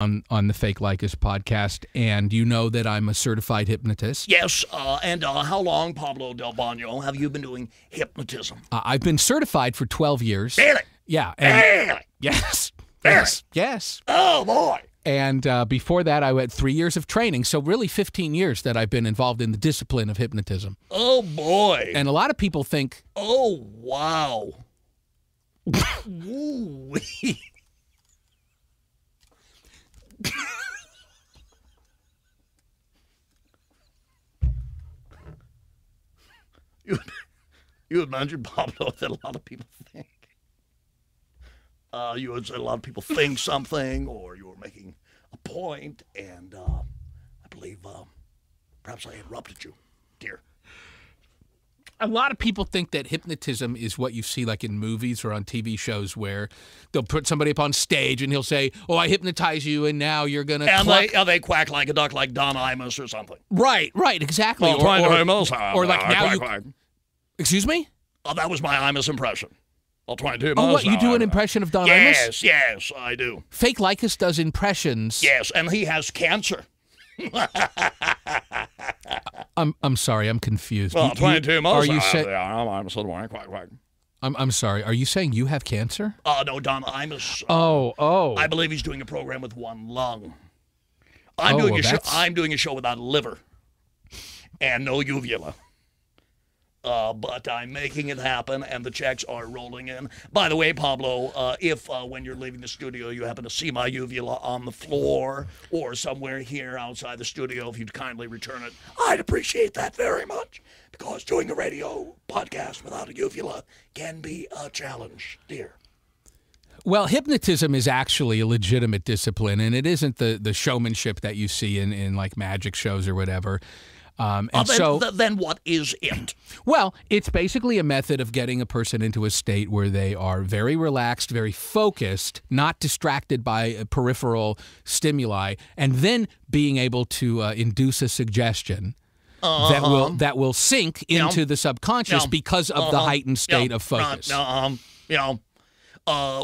on the Fake Like Us podcast, and you know that I'm a certified hypnotist. Yes, and how long, Pablo Del Bano, have you been doing hypnotism? I've been certified for 12 years. Really? Yeah. Really? Yes. Really? Yes. Oh, boy. And before that, I had 3 years of training, so really 15 years that I've been involved in the discipline of hypnotism. Oh, boy. And a lot of people think... Oh, wow. Ooh-wee. You imagine, Pablo, that a lot of people think. You would say a lot of people think something, or you were making a point, and I believe perhaps I interrupted you, dear. A lot of people think that hypnotism is what you see like in movies or on TV shows where they'll put somebody up on stage and he'll say, oh, I hypnotize you and now you're going to cluck. And they quack like a duck like Don Imus or something. Right, exactly. Or like now you... Excuse me? Oh, that was my Imus impression. Oh, what, you do an impression of Don Imus? Yes, I do. Fake Like Us does impressions. Yes, and he has cancer. I'm sorry, I'm confused. Well, 22 months. Are you I'm sorry. Are you saying you have cancer? No, Don Imus. Oh. I believe he's doing a program with one lung. I'm doing a show without a liver and no uvula. But I'm making it happen, and the checks are rolling in. By the way, Pablo, if when you're leaving the studio you happen to see my uvula on the floor or somewhere here outside the studio, if you'd kindly return it, I'd appreciate that very much, because doing a radio podcast without a uvula can be a challenge, dear. Well, hypnotism is actually a legitimate discipline, and it isn't the showmanship that you see in like magic shows or whatever. Then what is it? Well, it's basically a method of getting a person into a state where they are very relaxed, very focused, not distracted by peripheral stimuli, and then being able to induce a suggestion that will sink into the subconscious because of the heightened state of focus.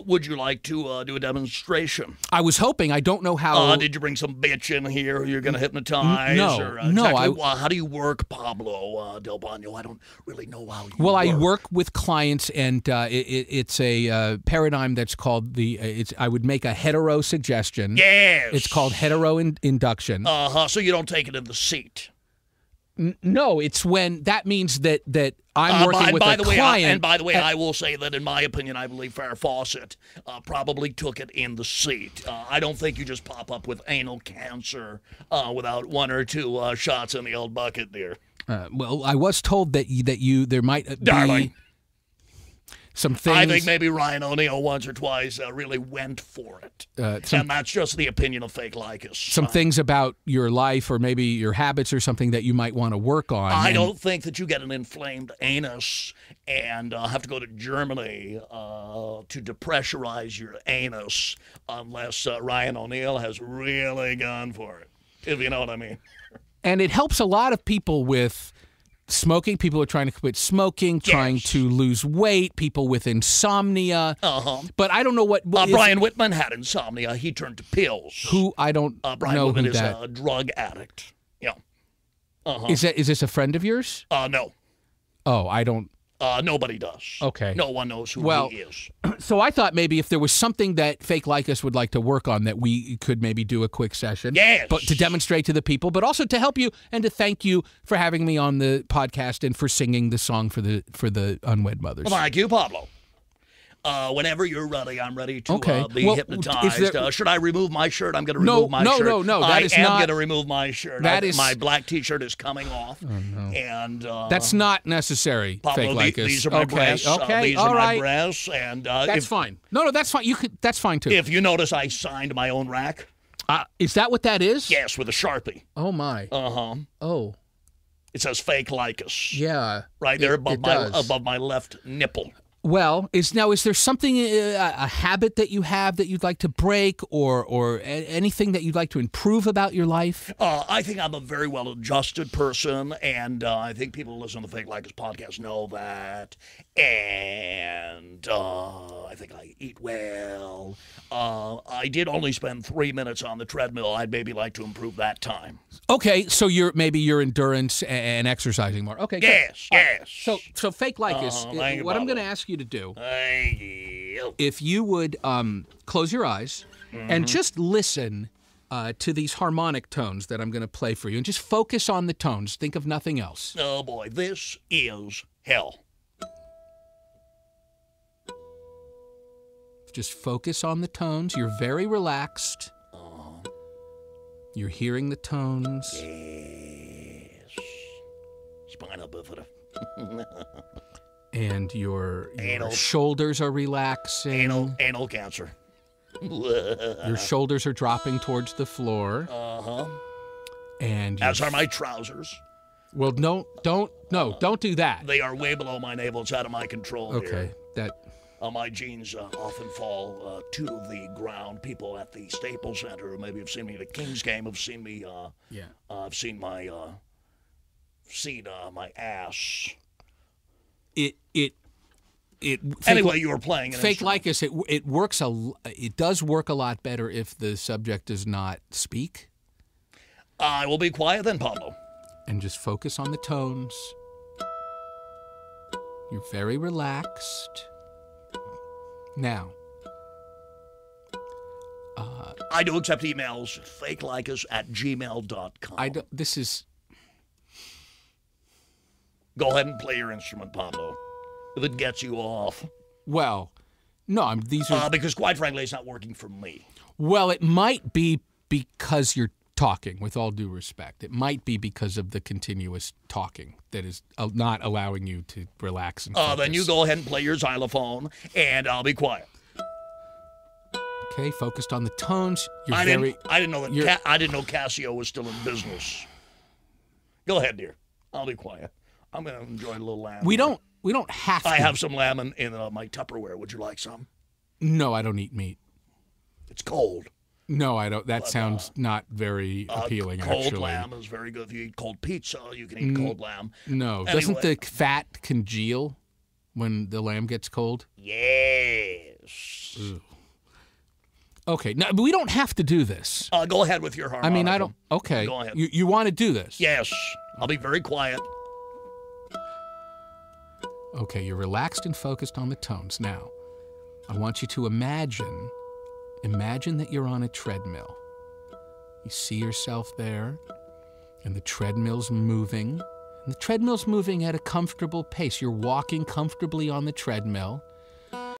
Would you like to do a demonstration? I was hoping. I don't know how. Did you bring some bitch in here who you're going to hypnotize? No. How do you work, Pablo Del Bano? I don't really know how you work. Well, I work with clients, and it's a paradigm that's called I would make a hetero suggestion. Yes. It's called hetero induction. So you don't take it in the seat. No, it's when that means that I'm working with a client. And by the way, I will say that in my opinion, I believe Farrah Fawcett probably took it in the seat. I don't think you just pop up with anal cancer without one or two shots in the old bucket, dear. Well, I was told that there might be... Darling. Some things. I think maybe Ryan O'Neal once or twice really went for it. And that's just the opinion of Fake Like Us. Some things about your life or maybe your habits or something that you might want to work on. I don't think that you get an inflamed anus and have to go to Germany to depressurize your anus unless Ryan O'Neal has really gone for it, if you know what I mean. And it helps a lot of people with... smoking. People are trying to quit smoking, trying to lose weight, people with insomnia. But I don't know what... Brian Whitman had insomnia. He turned to pills. I don't Brian know Whitman who that... is a drug addict. Yeah. Is this a friend of yours? No. Oh, I don't... Nobody does. Okay. No one knows who he is. So I thought maybe if there was something that Fake Like Us would like to work on, that we could maybe do a quick session. Yes. But to demonstrate to the people, but also to help you and to thank you for having me on the podcast and for singing the song for the unwed mothers. Well, thank you, Pablo. Whenever you're ready, I'm ready to be hypnotized. Should I remove my shirt? I'm going to remove my shirt. No. I am going to remove my shirt. My black T-shirt is coming off. Oh, no. And that's not necessary, Pablo, Fake Like Us. These are my breasts. These are my breasts. And that's fine. No, that's fine. That's fine, too. If you notice, I signed my own rack. Is that what that is? Yes, with a Sharpie. Oh, my. Oh. It says Fake Like Us. Yeah. Right there above my left nipple. Well, is there something, a habit that you have that you'd like to break, or anything that you'd like to improve about your life? I think I'm a very well-adjusted person, and I think people who listen to the Fake Like Us podcast know that. And I think I eat well. I did only spend 3 minutes on the treadmill. I'd maybe like to improve that time. Okay, so maybe your endurance and exercising more. Okay, yes, good. yes. So Fake Like Us, what I'm going to ask you to do, if you would close your eyes and just listen to these harmonic tones that I'm going to play for you, and just focus on the tones. Think of nothing else. Oh boy, this is hell. Just focus on the tones. You're very relaxed. You're hearing the tones. Yes. Spinal bifida. And your shoulders are relaxing. Anal cancer. Your shoulders are dropping towards the floor. And as are my trousers. Well, don't do that. They are way below my navel. It's out of my control. Okay, here. My jeans often fall to the ground. People at the Staples Center who maybe have seen me at a Kings game have seen me. I've seen my my ass. Anyway, you were playing an Fake Like Us. It works it does work a lot better if the subject does not speak. I will be quiet then, Pablo. And just focus on the tones. You're very relaxed. Now, I do accept emails, fakelikeus@gmail.com. Go ahead and play your instrument, Pablo, if it gets you off. Well, no, these are... because quite frankly, it's not working for me. Well, it might be because you're talking, with all due respect. It might be because of the continuous talking that is not allowing you to relax and focus. Then you go ahead and play your xylophone, and I'll be quiet. Okay, focused on the tones. I didn't know Casio was still in business. Go ahead, dear. I'll be quiet. I'm going to enjoy a little lamb. We don't have to. I have some lamb in my Tupperware. Would you like some? No, I don't eat meat. It's cold. No, I don't. That sounds not very appealing, cold actually. Cold lamb is very good. If you eat cold pizza, you can eat cold lamb. No. Anyway. Doesn't the fat congeal when the lamb gets cold? Yes. Ew. Okay. No, but we don't have to do this. Go ahead with your harmonica. I mean, I don't... Okay. Go ahead. You want to do this? Yes. I'll be very quiet. Okay, you're relaxed and focused on the tones. Now, I want you to imagine that you're on a treadmill. You see yourself there, and the treadmill's moving. And the treadmill's moving at a comfortable pace. You're walking comfortably on the treadmill.